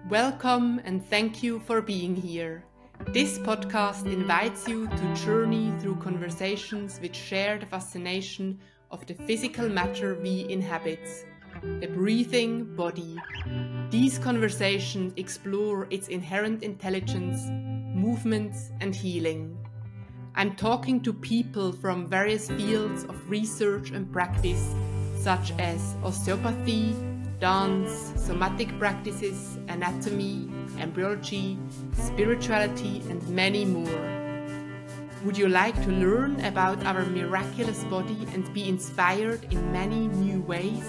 Welcome and thank you for being here. This podcast invites you to journey through conversations which share the fascination of the physical matter we inhabit, the breathing body. These conversations explore its inherent intelligence, movements, and healing. I'm talking to people from various fields of research and practice, such as osteopathy, dance, somatic practices, anatomy, embryology, spirituality, and many more. Would you like to learn about our miraculous body and be inspired in many new ways?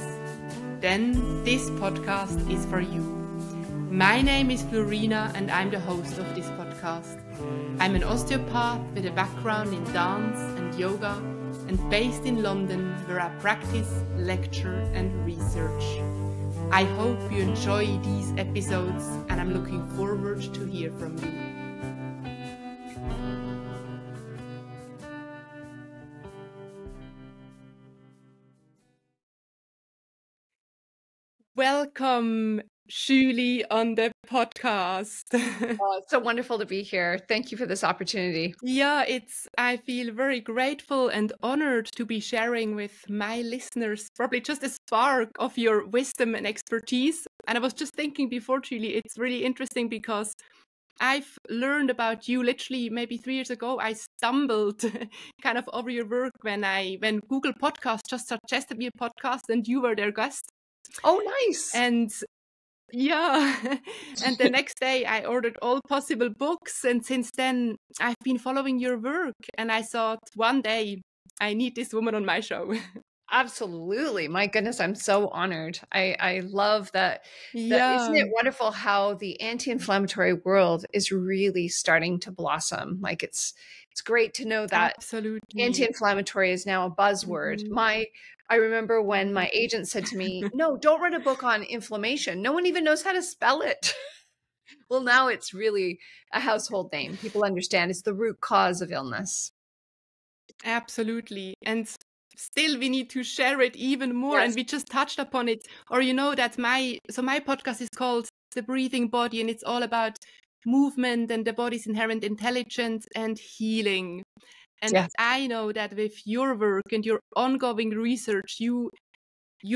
Then this podcast is for you. My name is Flurina and I'm the host of this podcast. I'm an osteopath with a background in dance and yoga and based in London, where I practice, lecture and research. I hope you enjoy these episodes and I'm looking forward to hear from you. Welcome, Julie, on the podcast. Oh, it's so wonderful to be here. Thank you for this opportunity. Yeah, I feel very grateful and honored to be sharing with my listeners probably just a spark of your wisdom and expertise. And I was just thinking before, Julie, it's really interesting because I've learned about you literally maybe 3 years ago. I stumbled kind of over your work when Google Podcast just suggested me a podcast and you were their guest. Oh, nice. And yeah, and the next day I ordered all possible books, and since then I've been following your work, and I thought one day I need this woman on my show. Absolutely. My goodness, I'm so honored. I love that. Yeah. Isn't it wonderful how the anti-inflammatory world is really starting to blossom? Like it's great to know that Absolutely. Anti-inflammatory is now a buzzword. Mm-hmm. I remember when my agent said to me, no, don't write a book on inflammation. No one even knows how to spell it. Well, now it's really a household name. People understand it's the root cause of illness. Absolutely. And still we need to share it even more. Yes. And we just touched upon it. Or you know that my podcast is called The Breathing Body, and it's all about movement and the body's inherent intelligence and healing. And yes. I know that with your work and your ongoing research, you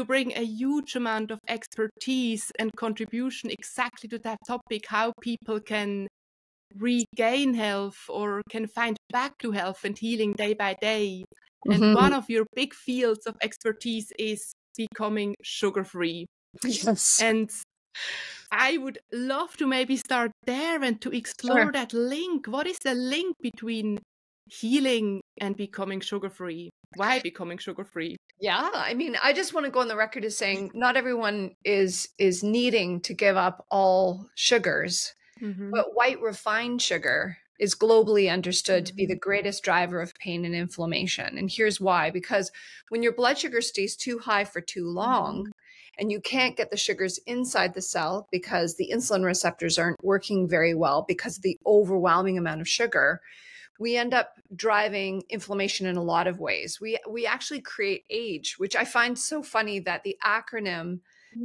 bring a huge amount of expertise and contribution exactly to that topic, how people can regain health or can find back to health and healing day by day. Mm-hmm. And one of your big fields of expertise is becoming sugar-free. Yes. And I would love to maybe start there and to explore that link. What is the link between healing and becoming sugar-free? Why becoming sugar-free? Yeah, I mean, I just want to go on the record as saying not everyone is needing to give up all sugars, but white refined sugar is globally understood to be the greatest driver of pain and inflammation. And here's why: because when your blood sugar stays too high for too long, and you can't get the sugars inside the cell because the insulin receptors aren't working very well because of the overwhelming amount of sugar, we end up driving inflammation in a lot of ways. We actually create AGE, which I find so funny that the acronym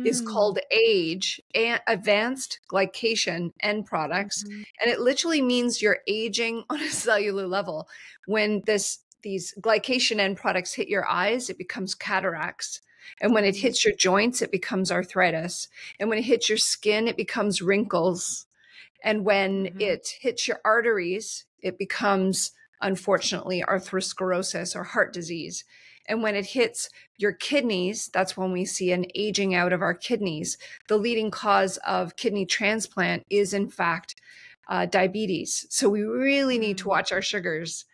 is called AGE, Advanced Glycation End Products. And it literally means you're aging on a cellular level. When these glycation end products hit your eyes, it becomes cataracts. And when it hits your joints, it becomes arthritis. And when it hits your skin, it becomes wrinkles. And when it hits your arteries, it becomes, unfortunately, atherosclerosis or heart disease. And when it hits your kidneys, that's when we see an aging out of our kidneys. The leading cause of kidney transplant is, in fact, diabetes. So we really need to watch our sugars.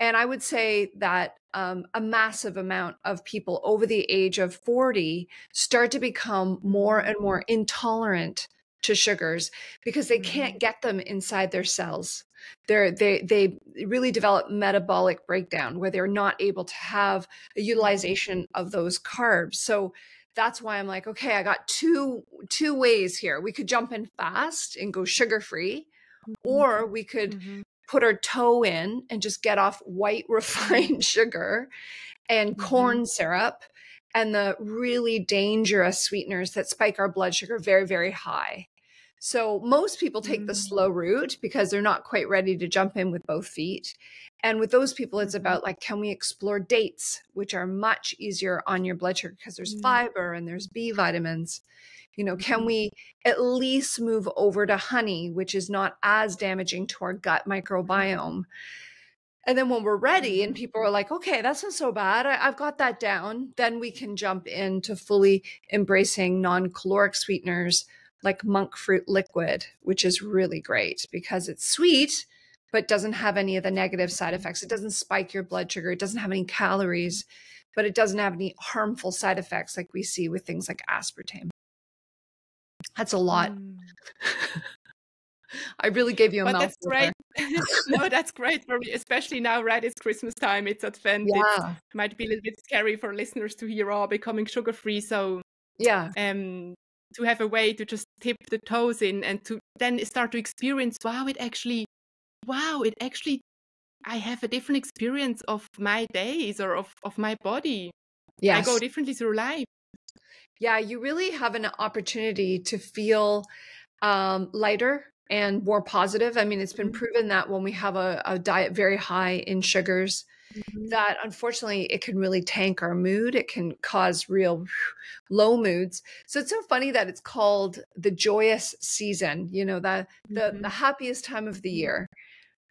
And I would say that a massive amount of people over the age of 40 start to become more and more intolerant to sugars because they can't get them inside their cells. They really develop metabolic breakdown where they're not able to have a utilization of those carbs. So that's why I'm like, okay, I got two ways here. We could jump in fast and go sugar-free, or we could put our toe in and just get off white refined sugar and corn syrup and the really dangerous sweeteners that spike our blood sugar very, very high. So most people take the slow route because they're not quite ready to jump in with both feet. And with those people, it's about like, can we explore dates, which are much easier on your blood sugar because there's fiber and there's B vitamins. You know, can we at least move over to honey, which is not as damaging to our gut microbiome? And then when we're ready and people are like, okay, that's not so bad, I've got that down, then we can jump into fully embracing non-caloric sweeteners like monk fruit liquid, which is really great because it's sweet, but doesn't have any of the negative side effects. It doesn't spike your blood sugar. It doesn't have any calories, but it doesn't have any harmful side effects like we see with things like aspartame. That's a lot. I really gave you a mouthful. That's great. No, that's great for me, especially now, right? It's Christmas time, it's Advent. Yeah. It might be a little bit scary for listeners to hear, becoming sugar-free. So yeah, to have a way to just tip the toes in and to then start to experience, it actually, I have a different experience of my days or of my body. Yes. I go differently through life. Yeah, you really have an opportunity to feel lighter and more positive. I mean, it's been proven that when we have a diet very high in sugars, that unfortunately it can really tank our mood. It can cause real low moods. So it's so funny that it's called the joyous season, you know, the happiest time of the year.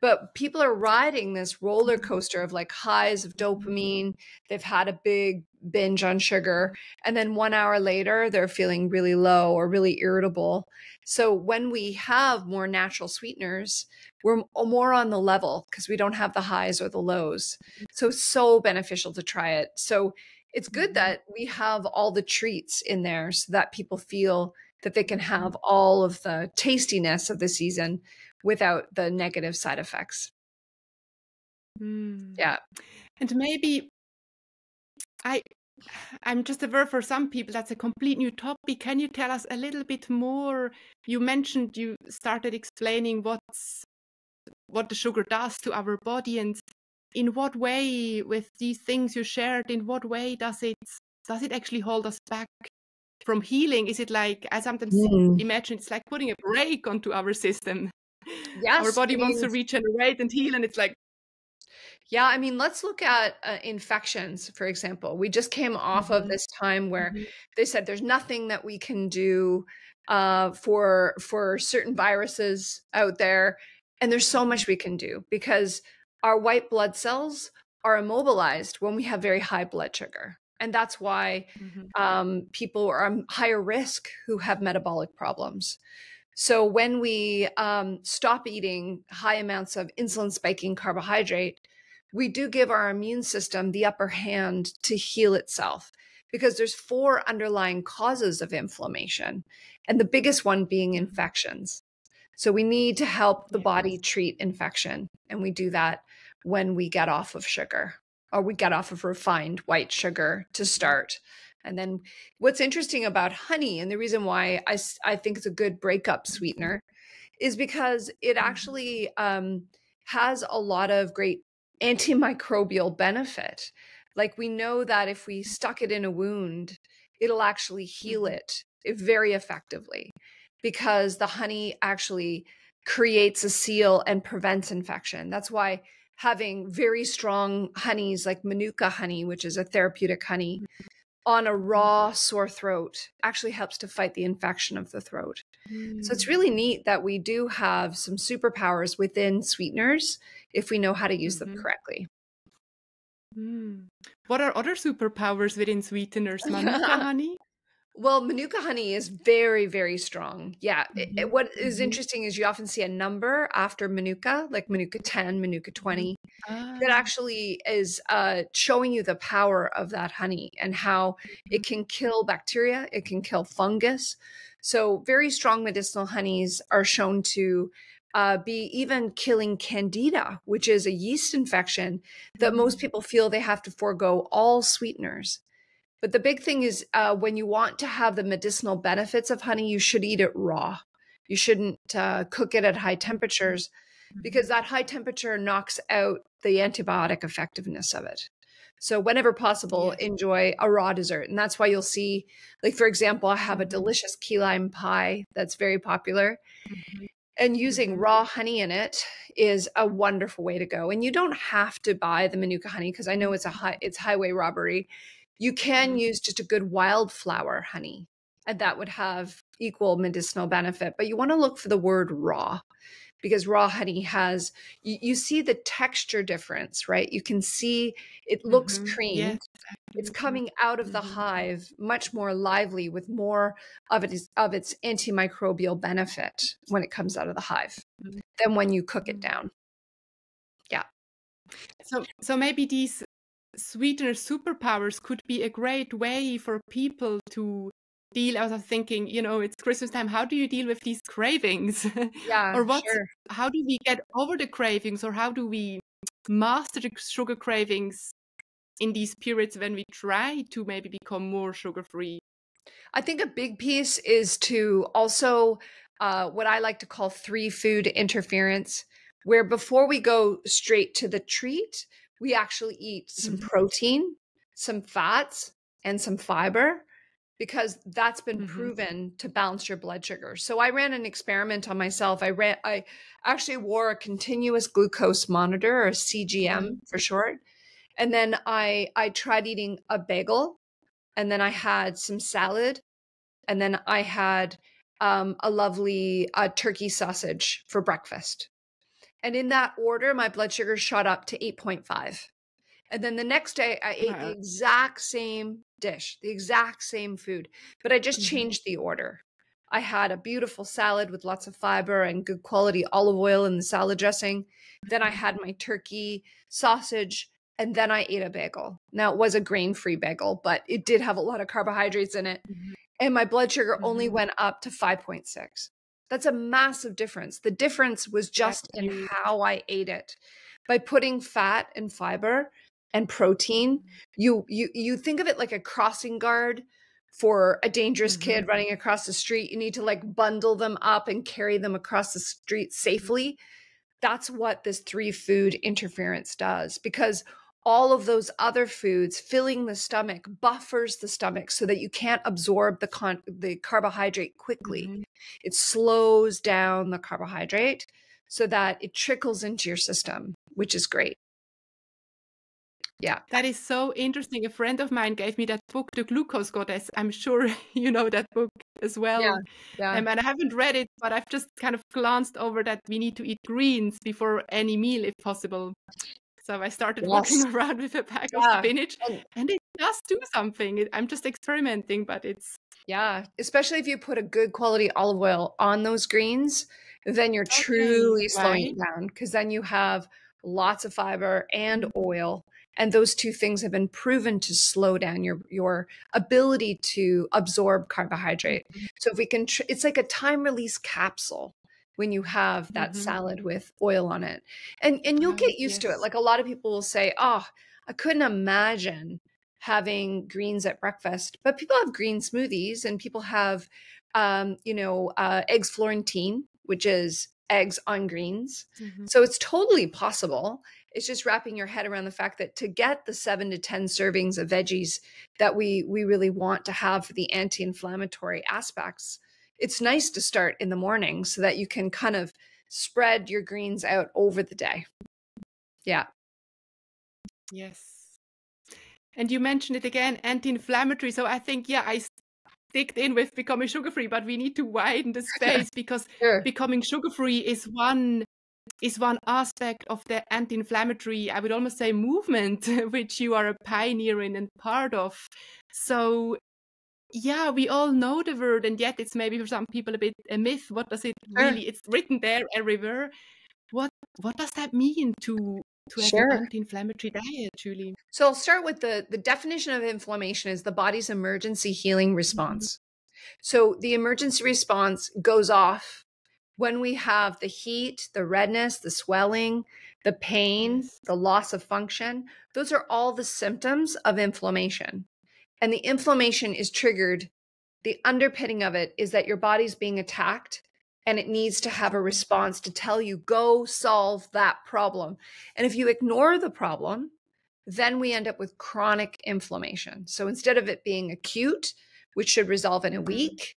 But people are riding this roller coaster of like highs of dopamine. They've had a big binge on sugar. And then 1 hour later, they're feeling really low or really irritable. So when we have more natural sweeteners, we're more on the level because we don't have the highs or the lows. So it's so beneficial to try it. So it's good that we have all the treats in there so that people feel that they can have all of the tastiness of the season without the negative side effects. Yeah. And maybe I'm just aware for some people that's a complete new topic. Can you tell us a little bit more? You mentioned you started explaining what the sugar does to our body, and in what way, with these things you shared, in what way does it actually hold us back from healing? Is it like, I sometimes imagine it's like putting a brake onto our system. Yes, our body wants to regenerate and heal, and it's like, yeah, I mean, let's look at infections, for example. We just came off of this time where they said there's nothing that we can do for certain viruses out there. And there's so much we can do because our white blood cells are immobilized when we have very high blood sugar. And that's why people are higher risk who have metabolic problems. So when we stop eating high amounts of insulin spiking carbohydrate, we do give our immune system the upper hand to heal itself because there's 4 underlying causes of inflammation, and the biggest one being infections. So we need to help the body treat infection, and we do that when we get off of sugar, or we get off of refined white sugar to start. And then what's interesting about honey, and the reason why I think it's a good breakup sweetener, is because it actually has a lot of great antimicrobial benefit. Like we know that if we stuck it in a wound, it'll actually heal it very effectively because the honey actually creates a seal and prevents infection. That's why having very strong honeys like Manuka honey, which is a therapeutic honey, on a raw sore throat actually helps to fight the infection of the throat. So it's really neat that we do have some superpowers within sweeteners if we know how to use them correctly. What are other superpowers within sweeteners? Manuka honey? Well, Manuka honey is very, very strong. Yeah. What is interesting is you often see a number after Manuka, like Manuka 10, Manuka 20, that actually is showing you the power of that honey and how it can kill bacteria, it can kill fungus. So very strong medicinal honeys are shown to be even killing candida, which is a yeast infection that most people feel they have to forego all sweeteners. But the big thing is when you want to have the medicinal benefits of honey, you should eat it raw. You shouldn't cook it at high temperatures because that high temperature knocks out the antibiotic effectiveness of it. So whenever possible, enjoy a raw dessert. And that's why you'll see, like, for example, I have a delicious key lime pie that's very popular. And using raw honey in it is a wonderful way to go. And you don't have to buy the Manuka honey, because I know it's highway robbery. You can use just a good wildflower honey, and that would have equal medicinal benefit. But you want to look for the word raw, because raw honey has, you see the texture difference, right? You can see it looks creamed. It's coming out of the hive much more lively, with more of its antimicrobial benefit when it comes out of the hive than when you cook it down. Yeah. So maybe these sweetener superpowers could be a great way for people to deal. I was thinking, it's Christmas time. How do you deal with these cravings? Yeah. Or sure. how do we get over the cravings, or how do we master the sugar cravings in these periods when we try to maybe become more sugar-free? I think a big piece is to also what I like to call 3 food interference, where before we go straight to the treat, we actually eat some protein, some fats, and some fiber, because that's been proven to balance your blood sugar. So I ran an experiment on myself. I actually wore a continuous glucose monitor, or CGM for short. And then I tried eating a bagel, and then I had some salad, and then I had a lovely turkey sausage for breakfast. And in that order, my blood sugar shot up to 8.5. And then the next day, I ate the exact same dish, the exact same food, but I just changed the order. I had a beautiful salad with lots of fiber and good quality olive oil in the salad dressing. Then I had my turkey sausage, and then I ate a bagel. Now, it was a grain-free bagel, but it did have a lot of carbohydrates in it. And my blood sugar only went up to 5.6. That's a massive difference. The difference was just in how I ate it. By putting fat and fiber and protein, you think of it like a crossing guard for a dangerous kid running across the street. You need to like bundle them up and carry them across the street safely. That's what this 3 food interference does, because all of those other foods filling the stomach buffers the stomach so that you can't absorb the carbohydrate quickly. It slows down the carbohydrate so that it trickles into your system, which is great. Yeah. That is so interesting. A friend of mine gave me that book, The Glucose Goddess. I'm sure you know that book as well. Yeah. And I haven't read it, but I've just kind of glanced over that we need to eat greens before any meal if possible. So I started walking around with a bag of spinach, and it does do something. I'm just experimenting, but it's... Yeah, especially if you put a good quality olive oil on those greens, then you're truly slowing it down, because then you have lots of fiber and oil. And those 2 things have been proven to slow down your ability to absorb carbohydrate. So if we can, it's like a time release capsule when you have that salad with oil on it. And you'll get used to it. Like, a lot of people will say, oh, I couldn't imagine having greens at breakfast, but people have green smoothies, and people have, eggs Florentine, which is eggs on greens. So it's totally possible. It's just wrapping your head around the fact that to get the 7 to 10 servings of veggies that we really want to have for the anti-inflammatory aspects, it's nice to start in the morning so that you can kind of spread your greens out over the day. Yeah. Yes. And you mentioned it again, anti-inflammatory. So I think, I sticked in with becoming sugar-free, but we need to widen the space, because becoming sugar-free is one aspect of the anti-inflammatory, I would almost say, movement, which you are a pioneer in and part of. So we all know the word, and yet it's maybe for some people a bit a myth. What does it really, it's written there everywhere. What does that mean to have an anti-inflammatory diet, Julie? So I'll start with the definition of inflammation is the body's emergency healing response. So the emergency response goes off when we have the heat, the redness, the swelling, the pain, the loss of function. Those are all the symptoms of inflammation. And the inflammation is triggered. The underpinning of it is that your body's being attacked, and it needs to have a response to tell you, go solve that problem. And if you ignore the problem, then we end up with chronic inflammation. So instead of it being acute, which should resolve in a week,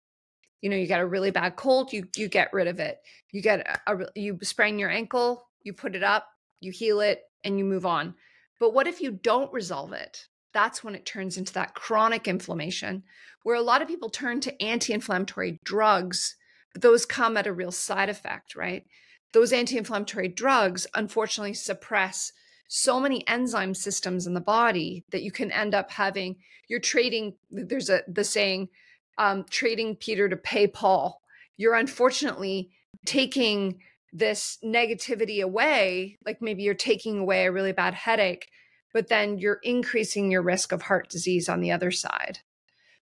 you got a really bad cold, you get rid of it. You sprain your ankle, you put it up, you heal it, and you move on. But what if you don't resolve it? That's when it turns into that chronic inflammation, where a lot of people turn to anti-inflammatory drugs, but those come at a real side effect, right? Those anti-inflammatory drugs, unfortunately, suppress so many enzyme systems in the body that you can end up having, there's the saying, trading Peter to pay Paul. You're unfortunately taking this negativity away, like maybe you're taking away a really bad headache, but then you're increasing your risk of heart disease on the other side.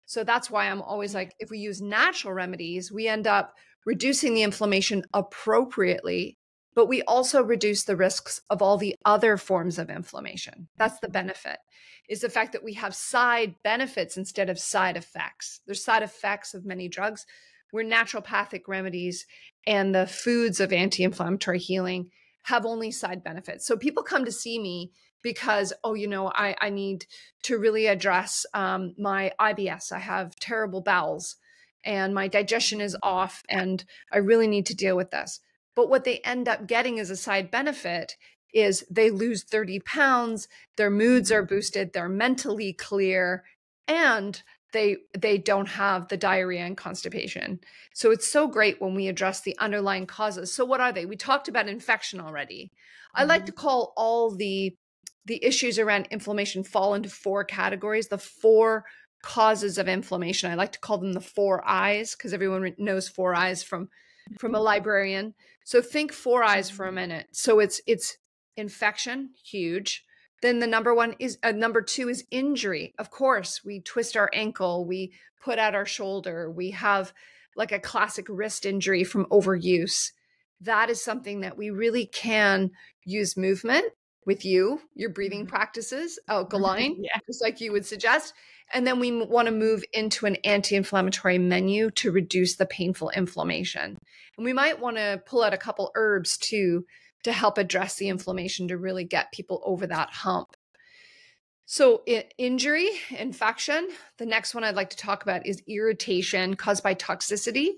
So that's why I'm always like, if we use natural remedies, we end up reducing the inflammation appropriately, but we also reduce the risks of all the other forms of inflammation. That's the benefit, is the fact that we have side benefits instead of side effects. There's side effects of many drugs, where naturopathic remedies and the foods of anti-inflammatory healing have only side benefits. So people come to see me because, I need to really address my IBS. I have terrible bowels and my digestion is off and I really need to deal with this. But what they end up getting as a side benefit is they lose 30 pounds, their moods are boosted, they're mentally clear, and they don't have the diarrhea and constipation. So it's so great when we address the underlying causes. So what are they? We talked about infection already. I like to call all the issues around inflammation fall into 4 categories, the 4 causes of inflammation. I like to call them the 4 I's, because everyone knows 4 I's from a librarian. So think 4 I's for a minute. So it's infection, huge. Then the number 2 is injury. Of course, we twist our ankle, we put out our shoulder, we have like a classic wrist injury from overuse. That is something that we really can use movement with your breathing practices, alkaline, just like you would suggest. And then we want to move into an anti-inflammatory menu to reduce the painful inflammation. And we might want to pull out a couple herbs too, to help address the inflammation, to really get people over that hump. So injury, infection. The next one I'd like to talk about is irritation caused by toxicity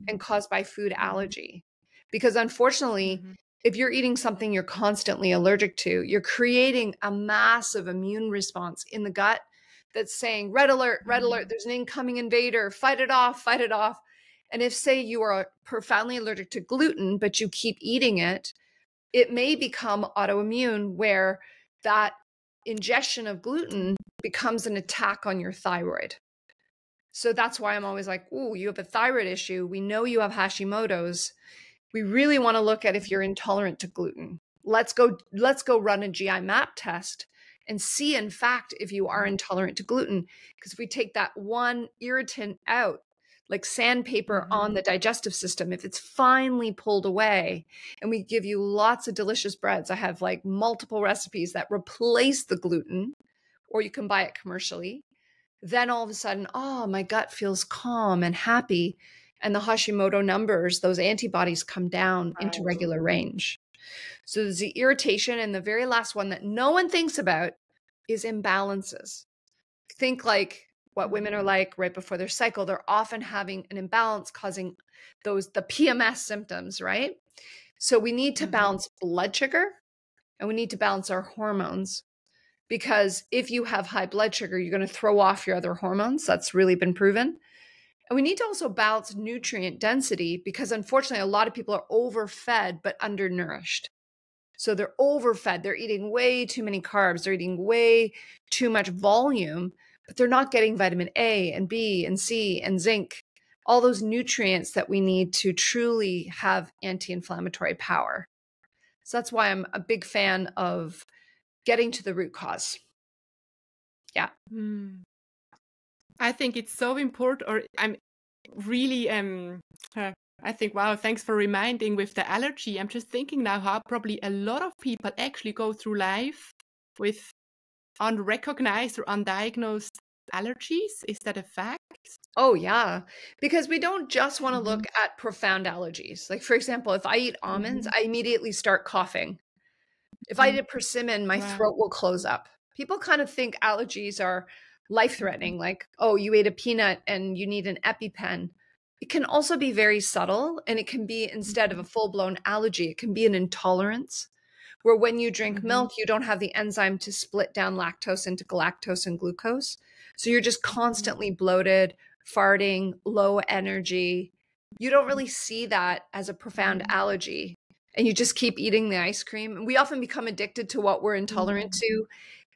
and caused by food allergy. Because unfortunately, if you're eating something you're constantly allergic to, you're creating a massive immune response in the gut that's saying, red alert, there's an incoming invader, fight it off, fight it off. And if, say, you are profoundly allergic to gluten, but you keep eating it, it may become autoimmune, where that ingestion of gluten becomes an attack on your thyroid. So that's why I'm always like, ooh, you have a thyroid issue. We know you have Hashimoto's. We really want to look at if you're intolerant to gluten. Let's go run a GI map test and see, in fact, if you are intolerant to gluten. Because if we take that one irritant out, like sandpaper on the digestive system, if it's finely pulled away, and we give you lots of delicious breads, I have like multiple recipes that replace the gluten, or you can buy it commercially, then all of a sudden, my gut feels calm and happy. And the Hashimoto numbers, those antibodies, come down into regular range. So there's the irritation. And the very last one that no one thinks about is imbalances. Think like what women are like right before their cycle. They're often having an imbalance causing the PMS symptoms, right? So we need to balance blood sugar and we need to balance our hormones, because if you have high blood sugar, you're going to throw off your other hormones. That's really been proven. And we need to also balance nutrient density, because unfortunately, a lot of people are overfed but undernourished. So they're overfed. They're eating way too many carbs. They're eating way too much volume, but they're not getting vitamin A and B and C and zinc, all those nutrients that we need to truly have anti-inflammatory power. So that's why I'm a big fan of getting to the root cause. Yeah. I think it's so important, or I'm really, I think, wow, thanks for reminding with the allergy. I'm just thinking now how probably a lot of people actually go through life with unrecognized or undiagnosed allergies. Is that a fact? Oh, yeah. Because we don't just want to look at profound allergies. Like, for example, if I eat almonds, I immediately start coughing. If I eat a persimmon, my throat will close up. People kind of think allergies are life-threatening, like, oh, you ate a peanut and you need an EpiPen. It can also be very subtle, and it can be, instead of a full-blown allergy, it can be an intolerance, where when you drink milk, you don't have the enzyme to split down lactose into galactose and glucose. So you're just constantly bloated, farting, low energy. You don't really see that as a profound allergy, and you just keep eating the ice cream. And we often become addicted to what we're intolerant to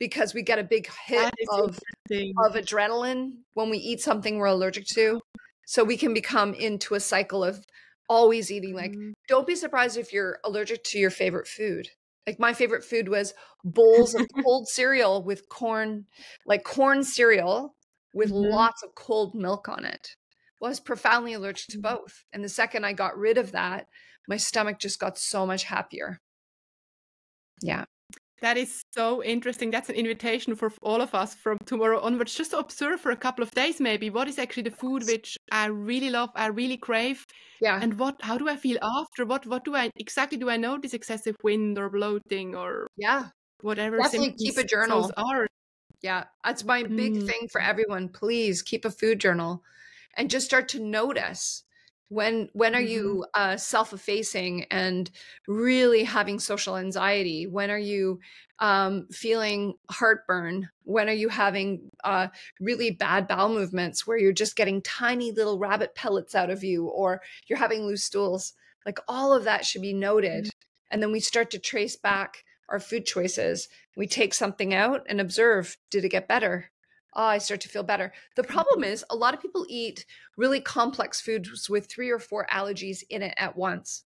because we get a big hit of adrenaline when we eat something we're allergic to. So we can become into a cycle of always eating. Like, don't be surprised if you're allergic to your favorite food. Like, my favorite food was bowls of cold cereal with corn, like corn cereal with lots of cold milk on it. Well, I was profoundly allergic to both. And the second I got rid of that, my stomach just got so much happier. Yeah. That is so interesting. That's an invitation for all of us from tomorrow onwards, just to observe for a couple of days, maybe, what is actually the food which I really love, I really crave. Yeah. And how do I feel after? What do I notice excessive wind or bloating or whatever Definitely keep a journal. those are? Yeah. That's my big thing for everyone. Please keep a food journal and just start to notice when are you self-effacing and really having social anxiety? When are you feeling heartburn? When are you having really bad bowel movements where you're just getting tiny little rabbit pellets out of you, or you're having loose stools? Like, all of that should be noted. And then we start to trace back our food choices. We take something out and observe, did it get better? Oh, I start to feel better. The problem is a lot of people eat really complex foods with 3 or 4 allergies in it at once.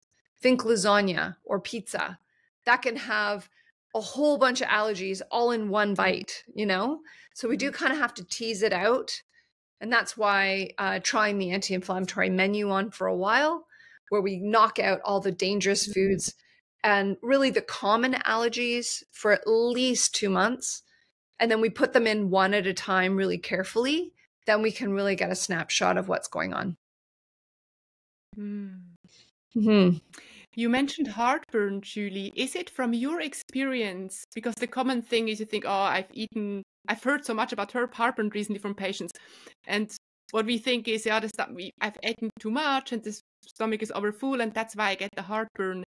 Think lasagna or pizza. That can have a whole bunch of allergies all in one bite, you know? So we do kind of have to tease it out. And that's why trying the anti-inflammatory menu on for a while, where we knock out all the dangerous foods and really the common allergies for at least 2 months. And then we put them in one at a time really carefully, then we can really get a snapshot of what's going on. You mentioned heartburn, Julie. Is it from your experience? Because the common thing is you think, oh, I've heard so much about heartburn recently from patients. And what we think is, I've eaten too much and the stomach is overfull and that's why I get the heartburn.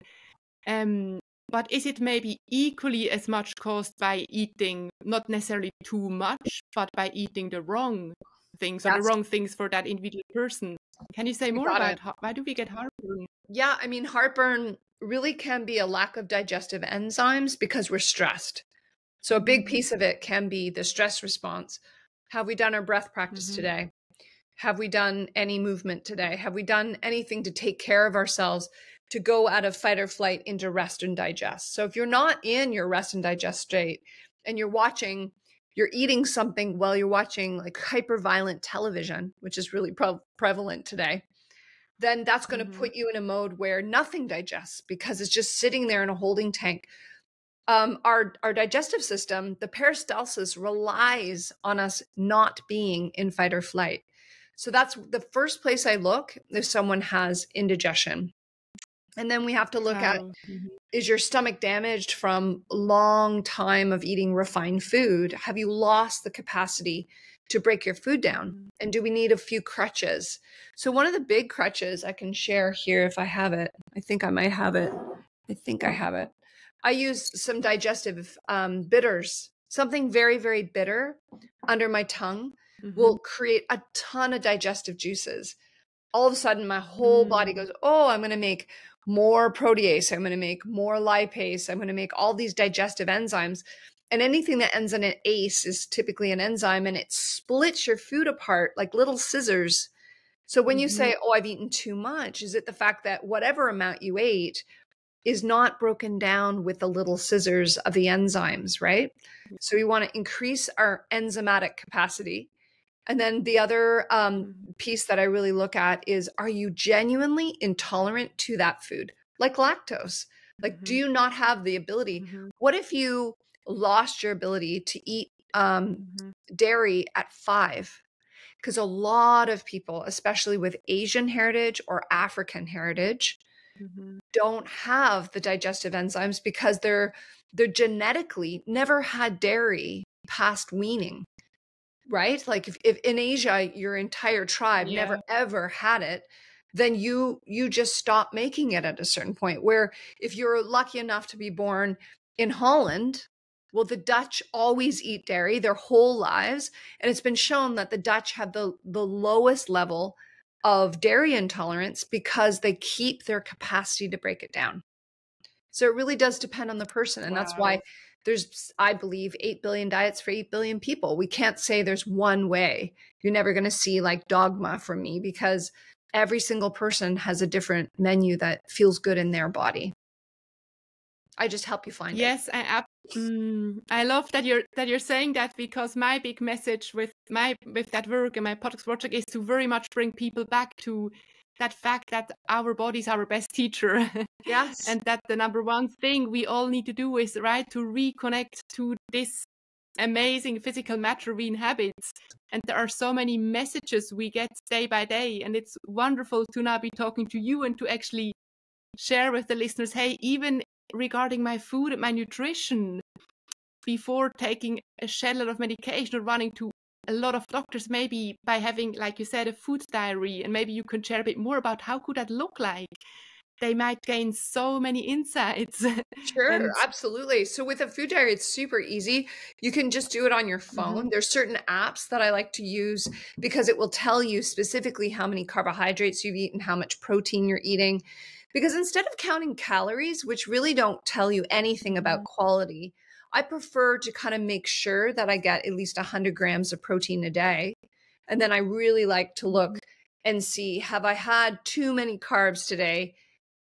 But is it maybe equally as much caused by eating, not necessarily too much, but by eating the wrong things or the wrong things for that individual person? Can you say more about why do we get heartburn? Yeah, I mean, heartburn really can be a lack of digestive enzymes because we're stressed. So a big piece of it can be the stress response. Have we done our breath practice today? Have we done any movement today? Have we done anything to take care of ourselves to go out of fight or flight into rest and digest? So if you're not in your rest and digest state and you're eating something while you're watching like hyperviolent television, which is really prevalent today, then that's going to put you in a mode where nothing digests because it's just sitting there in a holding tank. Our digestive system, the peristalsis, relies on us not being in fight or flight. So that's the first place I look if someone has indigestion. And then we have to look at, is your stomach damaged from a long time of eating refined food? Have you lost the capacity to break your food down? And do we need a few crutches? So one of the big crutches I can share here, if I have it, I think I might have it. I think I have it. I use some digestive bitters. Something very, very bitter under my tongue will create a ton of digestive juices. All of a sudden, my whole body goes, oh, I'm going to make more protease. I'm going to make more lipase. I'm going to make all these digestive enzymes. And anything that ends in an ACE is typically an enzyme, and it splits your food apart like little scissors. So when you say, oh, I've eaten too much, is it the fact that whatever amount you ate is not broken down with the little scissors of the enzymes, right? So we want to increase our enzymatic capacity. And then the other piece that I really look at is, are you genuinely intolerant to that food? Like lactose. Like, do you not have the ability? What if you lost your ability to eat dairy at 5? Because a lot of people, especially with Asian heritage or African heritage, don't have the digestive enzymes because they're genetically never had dairy past weaning, right? Like if in Asia, your entire tribe never ever had it, then you just stop making it at a certain point. Where if you're lucky enough to be born in Holland, well, the Dutch always eat dairy their whole lives. And it's been shown that the Dutch have the lowest level of dairy intolerance because they keep their capacity to break it down. So it really does depend on the person. And that's why there's, I believe, 8 billion diets for 8 billion people. We can't say there's one way. You're never going to see like dogma from me, because every single person has a different menu that feels good in their body. I just help you find it. Yes, I love that you're saying that, because my big message with that work and my podcast project is to very much bring people back to that fact that our body is our best teacher. Yes. And that the number one thing we all need to do is, right, to reconnect to this amazing physical matter we inhabit. And there are so many messages we get day by day, and it's wonderful to now be talking to you and to actually share with the listeners, hey, even regarding my food and my nutrition, before taking a shitload of medication or running to a lot of doctors, maybe by having, like you said, a food diary, and maybe you can share a bit more about how could that look like. They might gain so many insights. Sure, absolutely. So with a food diary, it's super easy. You can just do it on your phone. There's certain apps that I like to use because it will tell you specifically how many carbohydrates you've eaten, how much protein you're eating. Because instead of counting calories, which really don't tell you anything about quality, I prefer to kind of make sure that I get at least 100 grams of protein a day. And then I really like to look and see, have I had too many carbs today?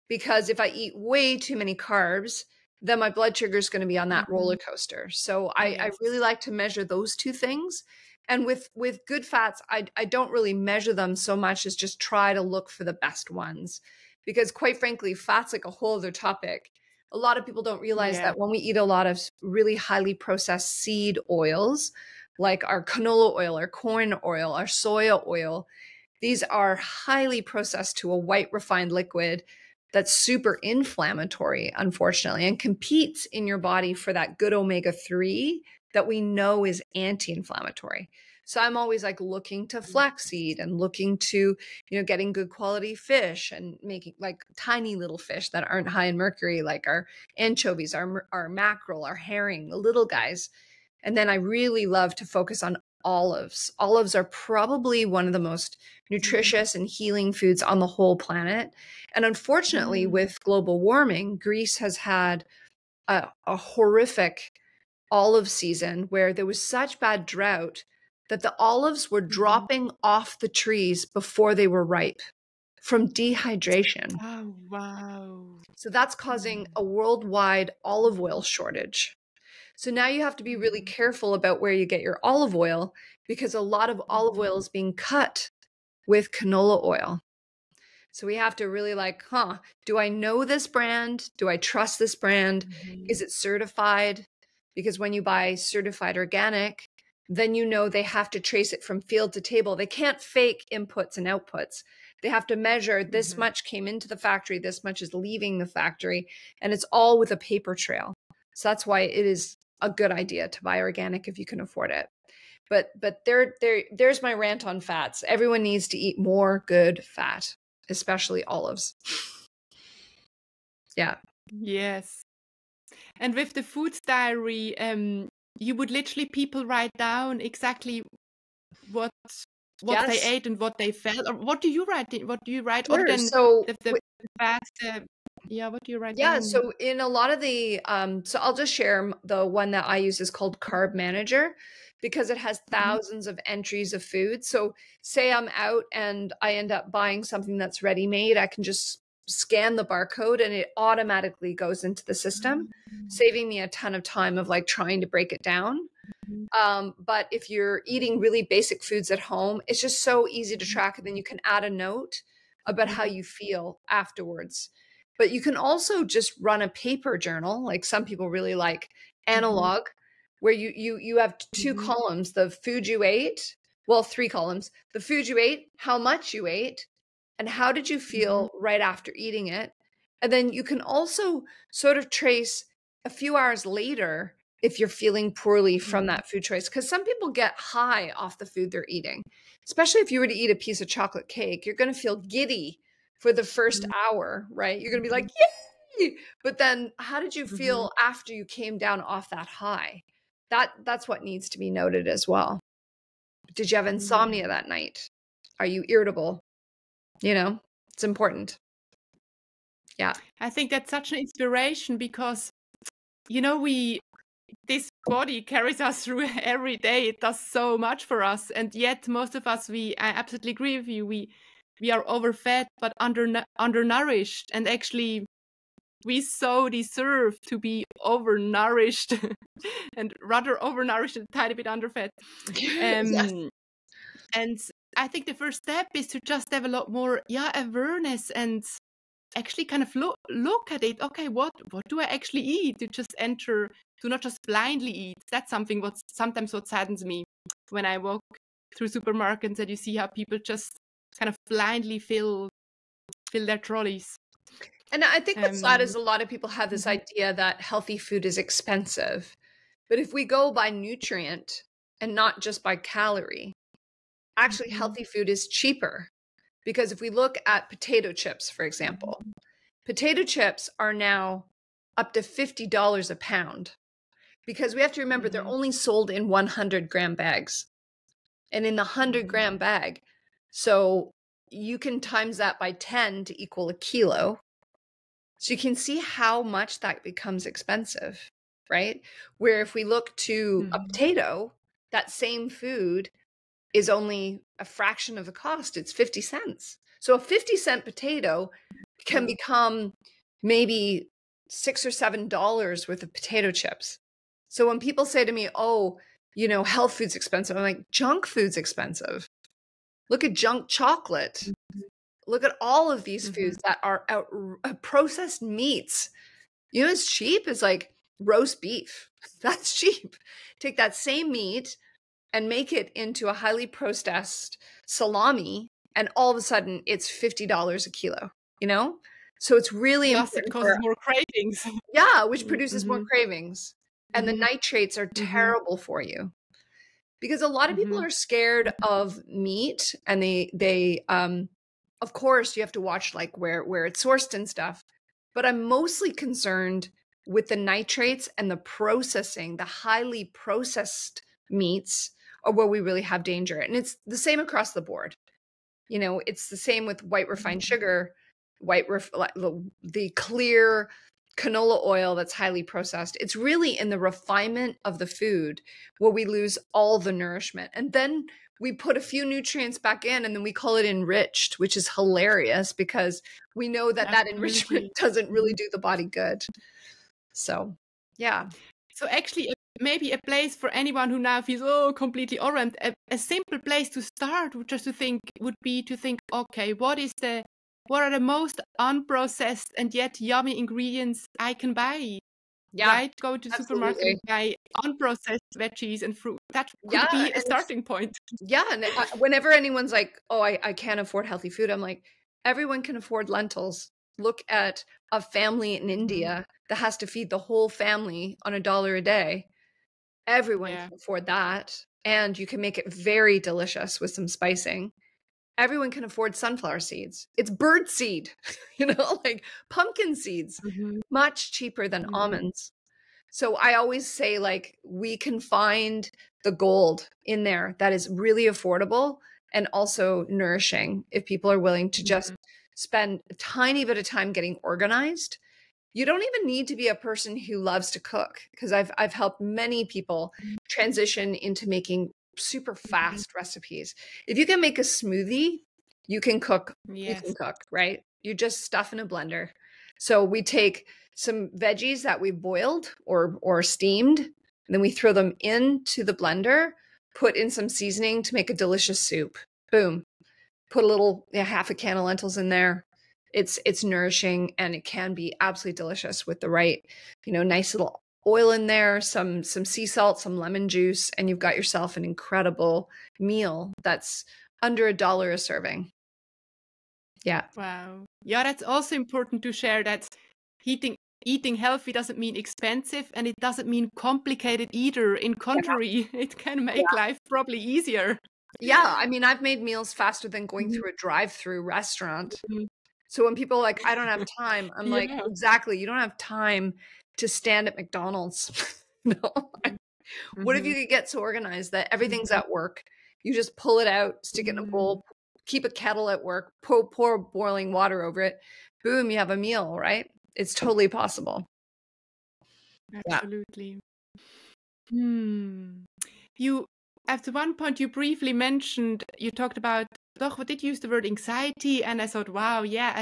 Because if I eat way too many carbs, then my blood sugar is going to be on that roller coaster. So I really like to measure those two things. And with good fats, I don't really measure them so much as just try to look for the best ones. Because quite frankly, fat's like a whole other topic. A lot of people don't realize that when we eat a lot of really highly processed seed oils, like our canola oil, our corn oil, our soya oil, these are highly processed to a white refined liquid that's super inflammatory, unfortunately, and competes in your body for that good omega-3 that we know is anti-inflammatory. So I'm always like looking to flaxseed and looking to, getting good quality fish and making like tiny little fish that aren't high in mercury, like our anchovies, our mackerel, our herring, the little guys. And then I really love to focus on olives. Olives are probably one of the most nutritious and healing foods on the whole planet. And unfortunately, with global warming, Greece has had a horrific olive season where there was such bad drought that the olives were dropping off the trees before they were ripe from dehydration. Oh, wow. So that's causing a worldwide olive oil shortage. So now you have to be really careful about where you get your olive oil, because a lot of olive oil is being cut with canola oil. So we have to really do I know this brand? Do I trust this brand? Is it certified? Because when you buy certified organic, then they have to trace it from field to table. They can't fake inputs and outputs. They have to measure this much came into the factory, this much is leaving the factory, and it's all with a paper trail. So that's why it is a good idea to buy organic if you can afford it. But there's my rant on fats. Everyone needs to eat more good fat, especially olives. Yeah. Yes. And with the food diary, you would literally people write down exactly what they ate and what they felt. Or what do you write? What do you write? Sure. Other than so the fast, what do you write yeah, down? so in a lot of the, so I'll just share the one that I use is called Carb Manager, because it has thousands of entries of food. So say I'm out and I end up buying something that's ready-made, I can just scan the barcode and it automatically goes into the system, saving me a ton of time of like trying to break it down. But if you're eating really basic foods at home, it's just so easy to track, and then you can add a note about how you feel afterwards. But you can also just run a paper journal, like some people really like analog, where you have two columns, the food you ate, well, 3 columns, the food you ate, how much you ate, and how did you feel right after eating it. And then you can also sort of trace a few hours later if you're feeling poorly from that food choice. Because some people get high off the food they're eating, especially if you were to eat a piece of chocolate cake, you're going to feel giddy for the first hour, right? You're going to be like, yay! But then how did you feel after you came down off that high? That's what needs to be noted as well. Did you have insomnia that night? Are you irritable? You know, it's important. Yeah. I think that's such an inspiration because, you know, this body carries us through every day. It does so much for us. And yet most of us, I absolutely agree with you. We are overfed, but undernourished. And actually, we so deserve to be overnourished and rather overnourished and a tiny bit underfed. Yes. And I think the first step is to just develop more awareness and actually kind of look at it. Okay, what do I actually eat? To not just blindly eat. That's something what saddens me when I walk through supermarkets and you see how people just kind of blindly fill their trolleys. And I think what's sad is a lot of people have this idea that healthy food is expensive. But if we go by nutrient and not just by calorie, actually healthy food is cheaper. Because if we look at potato chips, for example, potato chips are now up to $50 a pound. Because we have to remember they're only sold in 100-gram bags. And in the 100-gram bag, so you can times that by 10 to equal a kilo. So you can see how much that becomes expensive, right? Where if we look to a potato, that same food is only a fraction of the cost. It's 50 cents. So a 50-cent potato can become maybe $6 or $7 worth of potato chips. So when people say to me, oh, you know, health food's expensive, I'm like, junk food's expensive. Look at junk chocolate. Look at all of these foods that are processed meats. You know, it's cheap. It's like roast beef. That's cheap. Take that same meat and make it into a highly processed salami, and all of a sudden it's $50 a kilo, you know? So it's really important. It causes more cravings. Yeah, which produces more cravings. And the nitrates are terrible for you. Because a lot of people are scared of meat, and they of course you have to watch like where it's sourced and stuff. But I'm mostly concerned with the nitrates and the processing, the highly processed meats are where we really have danger. And it's the same across the board. You know, it's the same with white refined sugar, the clear canola oil that's highly processed. It's really in the refinement of the food where we lose all the nourishment. And then we put a few nutrients back in, and then we call it enriched, which is hilarious because we know that enrichment doesn't really do the body good. So, yeah. So actually, maybe a place for anyone who now feels completely overwhelmed, a simple place to start would be to think, okay, what are the most unprocessed and yet yummy ingredients I can buy? Yeah, right? Go to the supermarket and buy unprocessed veggies and fruit. That could be a starting point. Yeah, and whenever anyone's like, oh, I can't afford healthy food, I'm like, everyone can afford lentils. Look at a family in India that has to feed the whole family on $1 a day. Everyone can afford that. And you can make it very delicious with some spicing. Everyone can afford sunflower seeds. It's bird seed, you know, like pumpkin seeds, much cheaper than almonds. So I always say, like, we can find the gold in there that is really affordable and also nourishing if people are willing to just spend a tiny bit of time getting organized. You don't even need to be a person who loves to cook, because I've helped many people transition into making super fast recipes. If you can make a smoothie, you can cook. You can cook, right? You just stuff in a blender. So we take some veggies that we boiled or steamed, and then we throw them into the blender, put in some seasoning to make a delicious soup. Boom. Put a little half a can of lentils in there. It's nourishing, and it can be absolutely delicious with the right, nice little oil in there, some sea salt, some lemon juice, and you've got yourself an incredible meal that's under $1 a serving. Yeah. Wow. Yeah, that's also important to share, that eating eating healthy doesn't mean expensive, and it doesn't mean complicated either. In contrary, it can make life probably easier. Yeah, I mean, I've made meals faster than going through a drive-through restaurant. So when people are like, I don't have time, I'm like, exactly, you don't have time to stand at McDonald's. No. What if you could get so organized that everything's at work? You just pull it out, stick it in a bowl, keep a kettle at work, pour boiling water over it. Boom, you have a meal, right? It's totally possible. Absolutely. You, at one point, you briefly mentioned, you talked about, what did you use the word anxiety? And I thought, wow, yeah,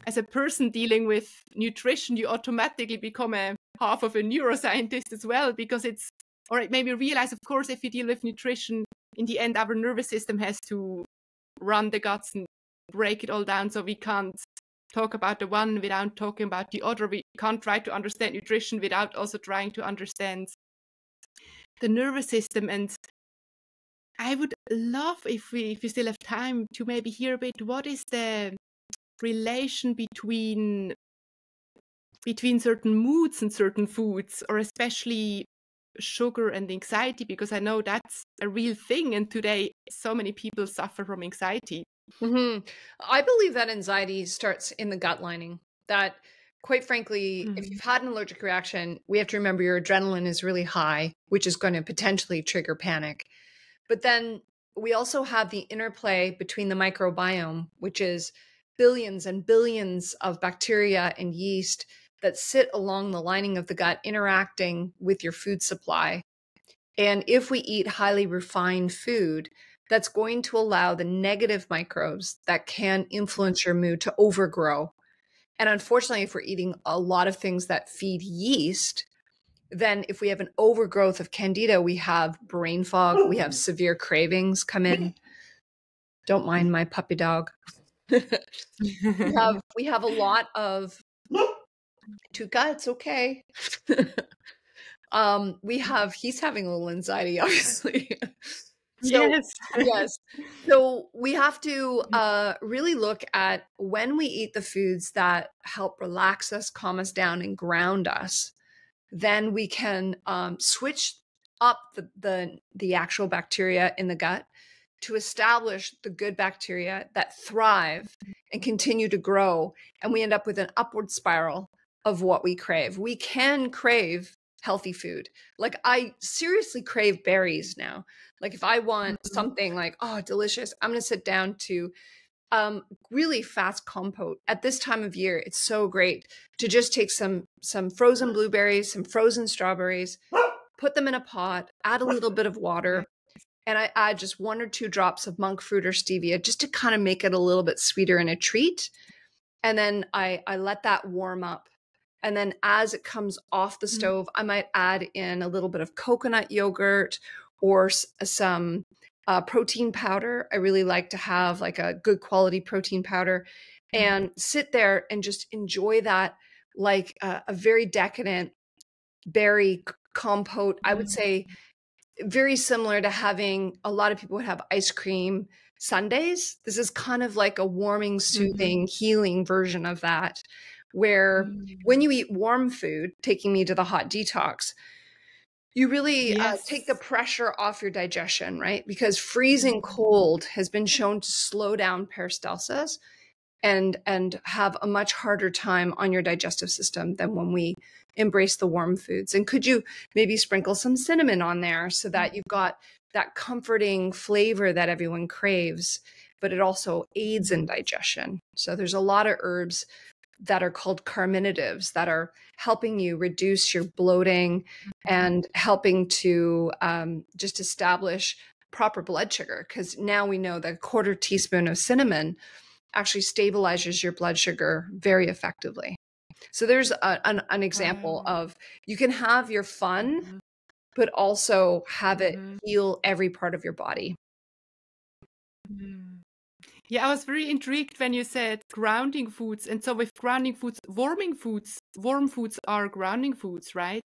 as a person dealing with nutrition, you automatically become a half of a neuroscientist as well, because it's, or it made me realize, of course, if you deal with nutrition, in the end, our nervous system has to run the guts and break it all down. So we can't talk about the one without talking about the other. We can't try to understand nutrition without also trying to understand the nervous system. And I would love, if we still have time, to maybe hear a bit, what is the relation between certain moods and certain foods, or especially sugar and anxiety, because I know that's a real thing, and today so many people suffer from anxiety. I believe that anxiety starts in the gut lining. That, quite frankly, if you've had an allergic reaction, we have to remember your adrenaline is really high, which is going to potentially trigger panic. But then we also have the interplay between the microbiome, which is billions and billions of bacteria and yeast that sit along the lining of the gut, interacting with your food supply. And if we eat highly refined food, that's going to allow the negative microbes that can influence your mood to overgrow. And unfortunately, if we're eating a lot of things that feed yeast, then if we have an overgrowth of candida, we have brain fog, we have severe cravings come in. Don't mind my puppy dog. we have a lot of Tuka, it's okay. He's having a little anxiety, obviously. So, yes. So we have to really look at when we eat the foods that help relax us, calm us down, and ground us. Then we can switch up the actual bacteria in the gut to establish the good bacteria that thrive and continue to grow. And we end up with an upward spiral of what we crave. We can crave healthy food. Like, I seriously crave berries now. Like, if I want something like, oh, delicious, I'm going to sit down to really fast compote. At this time of year, it's so great to just take some frozen blueberries, some frozen strawberries, put them in a pot, add a little bit of water, and I add just 1 or 2 drops of monk fruit or stevia just to kind of make it a little bit sweeter and a treat. And then I let that warm up. And then as it comes off the stove, I might add in a little bit of coconut yogurt or some protein powder. I really like to have like a good quality protein powder and sit there and just enjoy that like a very decadent berry compote. I would say very similar to having, a lot of people would have ice cream sundaes. This is kind of like a warming, soothing, healing version of that, where when you eat warm food, taking me to the hot detox, you really take the pressure off your digestion, right? Because freezing cold has been shown to slow down peristalsis and have a much harder time on your digestive system than when we embrace the warm foods. And could you maybe sprinkle some cinnamon on there so that you've got that comforting flavor that everyone craves, but it also aids in digestion. So there's a lot of herbs that are called carminatives that are helping you reduce your bloating and helping to just establish proper blood sugar. Because now we know that a 1/4 teaspoon of cinnamon actually stabilizes your blood sugar very effectively. So there's an example of, you can have your fun, but also have it heal every part of your body. Yeah, I was very intrigued when you said grounding foods. And so with grounding foods, warm foods are grounding foods, right?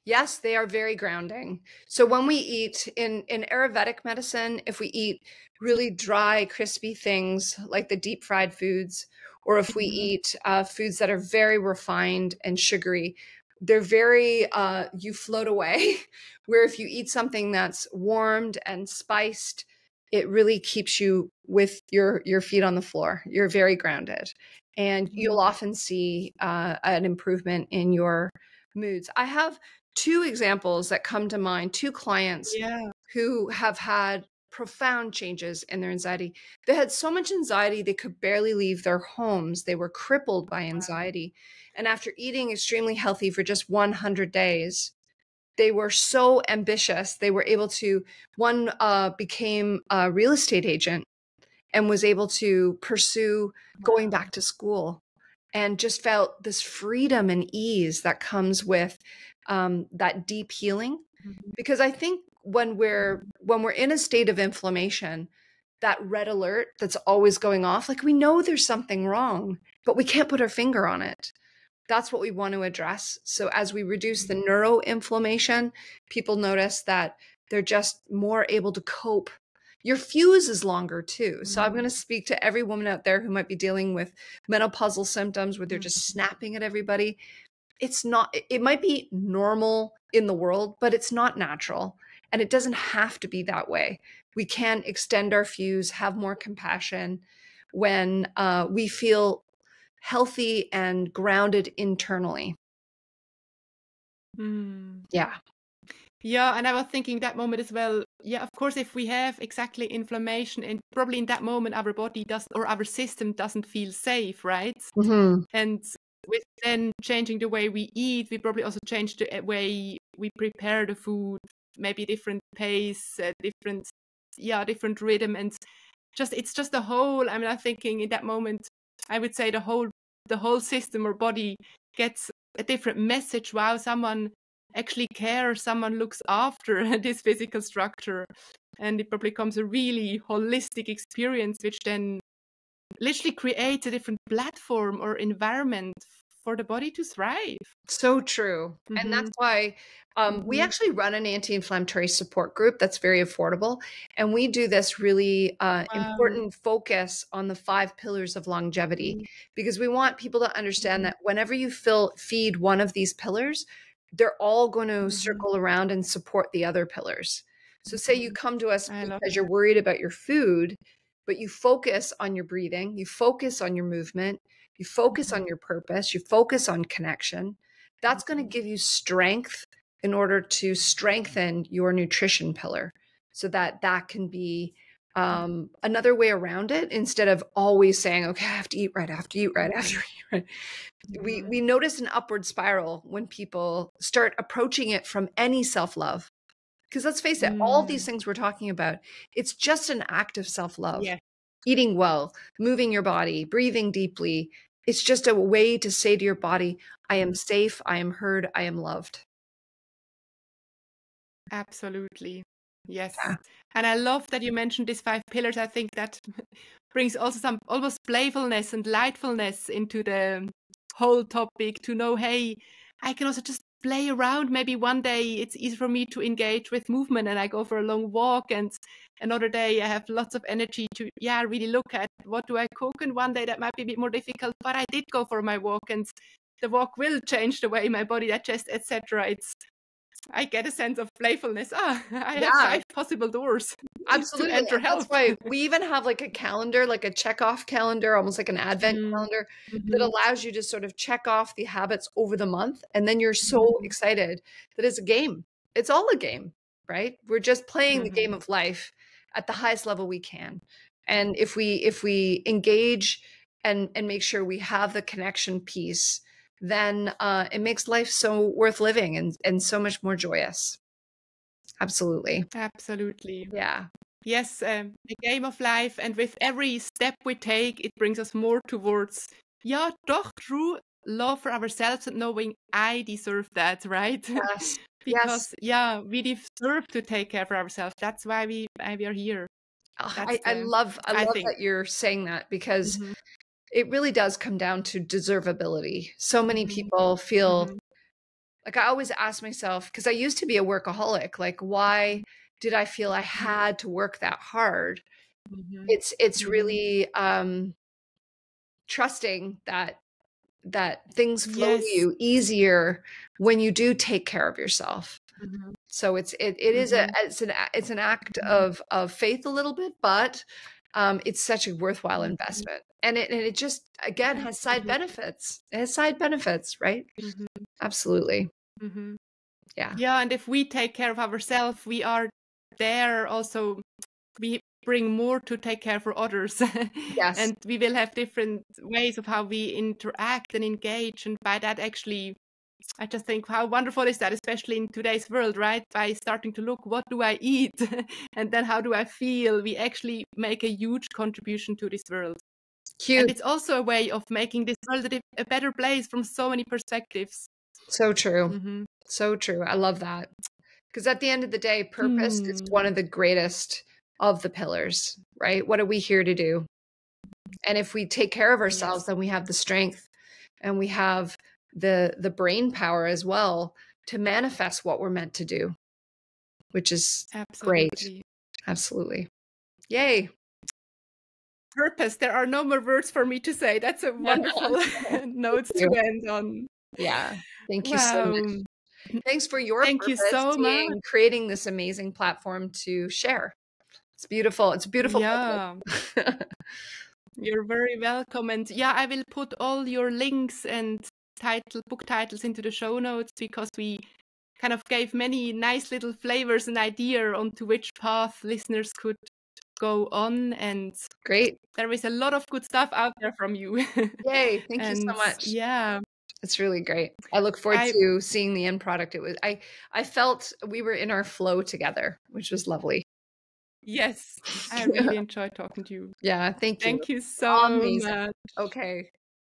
Yes, they are very grounding. So when we eat in Ayurvedic medicine, if we eat really dry, crispy things like the deep fried foods, or if we eat foods that are very refined and sugary, they're very, you float away. Where if you eat something that's warmed and spiced, it really keeps you with your feet on the floor. You're very grounded. And you'll often see an improvement in your moods. I have two examples that come to mind, two clients who have had profound changes in their anxiety. They had so much anxiety, they could barely leave their homes. They were crippled by anxiety. And after eating extremely healthy for just 100 days, they were so ambitious. They were able to, one became a real estate agent and was able to pursue going back to school, and just felt this freedom and ease that comes with that deep healing. Because I think when we're in a state of inflammation, that red alert that's always going off, like we know there's something wrong, but we can't put our finger on it. That's what we want to address. So as we reduce the neuroinflammation, people notice that they're just more able to cope. Your fuse is longer too. So I'm going to speak to every woman out there who might be dealing with menopausal symptoms where they're just snapping at everybody. It's not, it might be normal in the world, but it's not natural. And it doesn't have to be that way. We can extend our fuse, have more compassion when we feel healthy and grounded internally. Yeah. Yeah, and I was thinking that moment as well. Yeah, of course, if we have exactly inflammation, and probably in that moment our body does, or our system doesn't feel safe, right? And with then changing the way we eat, we probably also change the way we prepare the food, maybe different pace, different rhythm, and it's just the whole. I mean, I'm thinking in that moment, I would say the whole system or body gets a different message. Wow, someone actually cares, someone looks after this physical structure, and it probably becomes a really holistic experience, which then literally creates a different platform or environment for the body to thrive. So true. And that's why we actually run an anti-inflammatory support group that's very affordable. And we do this really important focus on the 5 pillars of longevity, because we want people to understand that whenever you feed one of these pillars, they're all going to circle around and support the other pillars. So say you come to us because you're worried about your food, but you focus on your breathing, you focus on your movement, you focus on your purpose, you focus on connection. That's going to give you strength in order to strengthen your nutrition pillar, so that can be another way around it, instead of always saying, okay, I have to eat right, I have to eat right, I have to eat right. We notice an upward spiral when people start approaching it from any self-love. Because let's face it, all these things we're talking about, it's just an act of self-love. Yeah. Eating well, moving your body, breathing deeply. It's just a way to say to your body, I am safe, I am heard, I am loved. Absolutely. Yes. Yeah. And I love that you mentioned these 5 pillars. I think that brings also some almost playfulness and lightfulness into the whole topic, to know, hey, I can also just play around. Maybe one day it's easy for me to engage with movement and I go for a long walk, and another day I have lots of energy to really look at what do I cook, and one day that might be a bit more difficult, but I did go for my walk, and the walk will change the way my body digests, etc. I get a sense of playfulness. I have 5 possible doors. Absolutely. To enter health. That's why we even have like a calendar, like a check-off calendar, almost like an advent calendar, that allows you to sort of check off the habits over the month. And then you're so excited that it's a game. It's all a game, right? We're just playing the game of life at the highest level we can. And if we engage and make sure we have the connection piece, then it makes life so worth living and so much more joyous. Absolutely. Absolutely. Yeah. Yes, a game of life, and with every step we take, it brings us more towards, doch, true love for ourselves and knowing I deserve that, right? Yes. Because, we deserve to take care of ourselves. That's why we are here. I love that you're saying that, because it really does come down to deservability. So many people feel like, I always ask myself, because I used to be a workaholic, like, why did I feel I had to work that hard? It's really trusting that things flow to you easier when you do take care of yourself. So it is it's an act of faith a little bit, but it's such a worthwhile investment, and it just again has side benefits. It has side benefits, right? Absolutely. Yeah, and if we take care of ourselves, we are there also. We bring more to take care for others. Yes. And we will have different ways of how we interact and engage, and by that actually I just think how wonderful is that, especially in today's world, right? By starting to look, what do I eat? And then how do I feel? We actually make a huge contribution to this world. Huge. And it's also a way of making this world a better place from so many perspectives. So true. So true. I love that. Because at the end of the day, purpose is one of the greatest of the pillars, right? What are we here to do? And if we take care of ourselves, then we have the strength and we have the brain power as well to manifest what we're meant to do, which is great. Absolutely. Yay. Purpose. There are no more words for me to say. That's a wonderful note to end on. Yeah. Thank you so much. Thanks for your purpose in creating this amazing platform to share. It's beautiful. It's beautiful. Yeah. You're very welcome. And yeah, I will put all your links and book titles into the show notes, because we kind of gave many nice little flavors and idea onto which path listeners could go on. And great. There is a lot of good stuff out there from you. Yay. Thank you so much. Yeah. It's really great. I look forward to seeing the end product. It was I felt we were in our flow together, which was lovely. Yes, I really enjoyed talking to you. Yeah, thank you. Thank you so much. Okay.